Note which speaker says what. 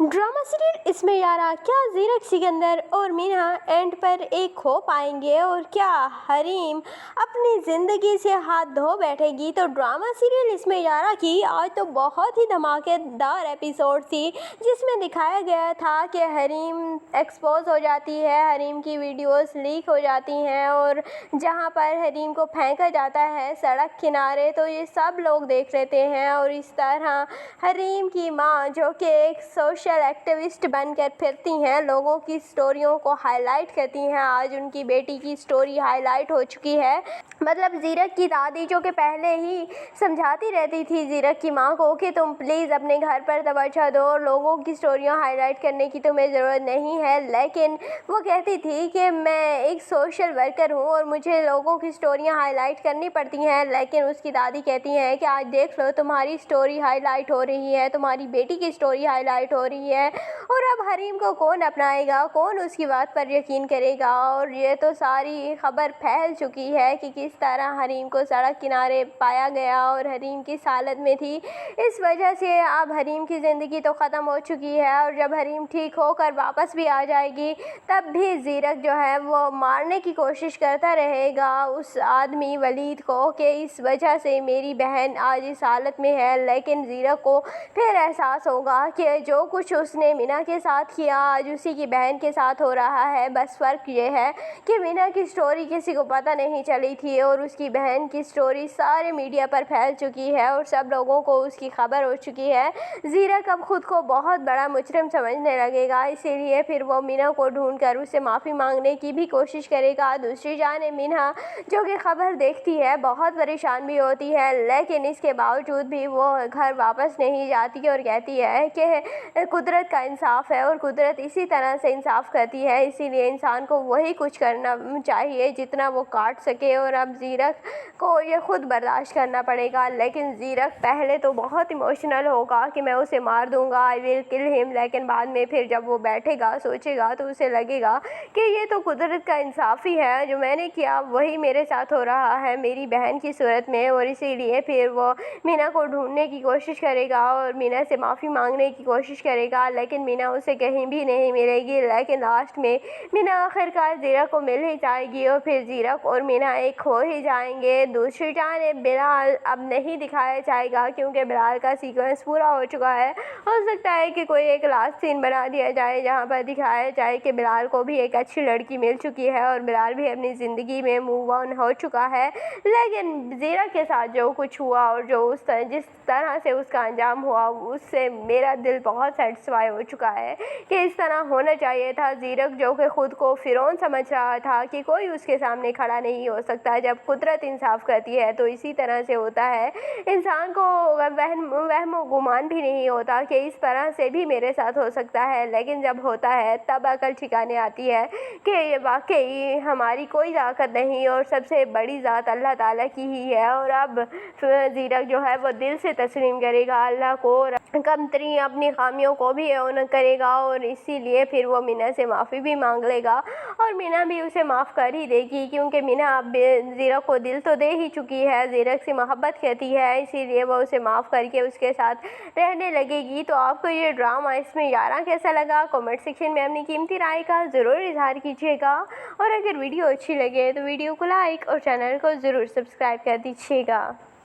Speaker 1: Drama serial इसमें यारा क्या ज़ीरक सिकंदर और मीना एंड पर एक हो पाएंगे और क्या हरीम अपनी ज़िंदगी से हाथ धो बैठेगी। तो ड्रामा सीरियल इसमें यारा की आज तो बहुत ही धमाकेदार एपिसोड थी जिसमें दिखाया गया था कि हरीम एक्सपोज हो जाती है, हरीम की वीडियोस लीक हो जाती हैं और जहां पर हरीम को फेंका जाता है सड़क किनारे, तो ये सब लोग देख लेते हैं। और इस तरह हरीम की माँ जो कि एक सोशल एक्टिविस्ट बनकर फिरती हैं, लोगों की स्टोरियों को हाईलाइट करती हैं, आज उनकी बेटी की स्टोरी हाईलाइट हो चुकी है। मतलब ज़ीरक की दादी जो कि पहले ही समझाती रहती थी ज़ीरक की माँ को कि तुम प्लीज़ अपने घर पर तवज्जो दो, लोगों की स्टोरियाँ हाईलाइट करने की तुम्हें ज़रूरत नहीं है, लेकिन वो कहती थी कि मैं एक सोशल वर्कर हूँ और मुझे लोगों की स्टोरियाँ हाईलाइट करनी पड़ती हैं। लेकिन उसकी दादी कहती हैं कि आज देख लो तुम्हारी स्टोरी हाईलाइट हो रही है, तुम्हारी बेटी की स्टोरी हाईलाइट हो रही है और अब हरीम को कौन अपनाएगा, कौन उसकी बात पर यकीन करेगा। और ये तो सारी खबर फैल चुकी है कि किस तरह हरीम को सड़क किनारे पाया गया और हरीम किस हालत में थी। इस वजह से अब हरीम की ज़िंदगी तो ख़त्म हो चुकी है और जब हरीम ठीक होकर वापस भी आ जाएगी तब भी ज़ीरक जो है वो मारने की कोशिश करता रहेगा उस आदमी वलीद को कि इस वजह से मेरी बहन आज इस हालत में है। लेकिन ज़ीरक को फिर एहसास होगा कि जो कुछ उसने मीना के साथ किया आज उसी की बहन के साथ हो रहा है। बस फ़र्क ये है कि मीना की स्टोरी किसी को पता नहीं चली थी और उसकी बहन की स्टोरी सारे मीडिया पर फैल चुकी है और सब लोगों को उसकी खबर हो चुकी है। ज़ीरक अब खुद को बहुत बड़ा मुजरिम समझने लगेगा, इसीलिए फिर वो मीना को ढूंढकर उससे माफ़ी मांगने की भी कोशिश करेगा। दूसरी जाने मीना जो कि खबर देखती है बहुत परेशान भी होती है, लेकिन इसके बावजूद भी वो घर वापस नहीं जाती और कहती है कि कुदरत का इंसाफ है और कुदरत इसी तरह से इंसाफ करती है, इसीलिए इंसान को वही कुछ करना चाहिए जितना वो काट सके। और अब ज़ीरक को ये खुद बर्दाश्त करना पड़ेगा। लेकिन ज़ीरक पहले तो बहुत इमोशनल होगा कि मैं उसे मार दूंगा, आई विल किल हिम, लेकिन बाद में फिर जब वो बैठेगा सोचेगा तो उसे लगेगा कि ये तो कुदरत का इंसाफ ही है, जो मैंने किया वही मेरे साथ हो रहा है मेरी बहन की सूरत में। और इसीलिए फिर वो मीना को ढूंढने की कोशिश करेगा और मीना से माफ़ी मांगने की कोशिश करेगा, लेकिन मीना उसे कहीं भी नहीं मिलेगी। लेकिन लास्ट में मीना आखिरकार ज़ीरक को मिल ही जाएगी और फिर ज़ीरक और मीना एक हो ही जाएंगे। दूसरी जानिब बिलाल अब नहीं दिखाया जाएगा क्योंकि बिलाल का सीक्वेंस पूरा हो चुका है। हो सकता है कि कोई एक लास्ट सीन बना दिया जाए जहाँ पर दिखाया जाए कि बिलाल को भी एक अच्छी लड़की मिल चुकी है और बिलाल भी अपनी ज़िंदगी में मूव ऑन हो चुका है। लेकिन ज़ीरक के साथ जो कुछ हुआ और जो जिस तरह से उसका अंजाम हुआ उससे मेरा दिल बहुत सेटिस्फाई हो चुका है कि इस तरह होना चाहिए था। ज़ीरक जो कि ख़ुद को फ़िरौन समझ रहा था कि कोई उसके सामने खड़ा नहीं हो सकता, जब कुदरत इंसाफ करती है तो इसी तरह से होता है। इंसान को वहम गुमान भी नहीं होता कि इस तरह से भी मेरे साथ हो सकता है, लेकिन जब होता है तब अकल ठिकाने आती है कि ये वाकई हमारी कोई ताकत नहीं और सबसे बड़ी ज़ात अल्लाह ताला की ही है। और अब ज़ीरक जो है वो दिल से तस्लीम करेगा अल्लाह को, कमतरी अपनी खामियों को भी ऑनर करेगा और इसीलिए फिर वो मीना से माफ़ी भी मांग लेगा और मीना भी उसे माफ़ कर ही देगी क्योंकि मीना अब ज़ीरक को दिल तो दे ही चुकी है, ज़ीरक से मोहब्बत करती है, इसीलिए वो उसे माफ़ करके उसके साथ रहने लगेगी। तो आपको ये ड्रामा इसमें यारा कैसा लगा कमेंट सेक्शन में अपनी कीमती राय का ज़रूर इजहार कीजिएगा और अगर वीडियो अच्छी लगे तो वीडियो को लाइक और चैनल को ज़रूर सब्सक्राइब कर दीजिएगा।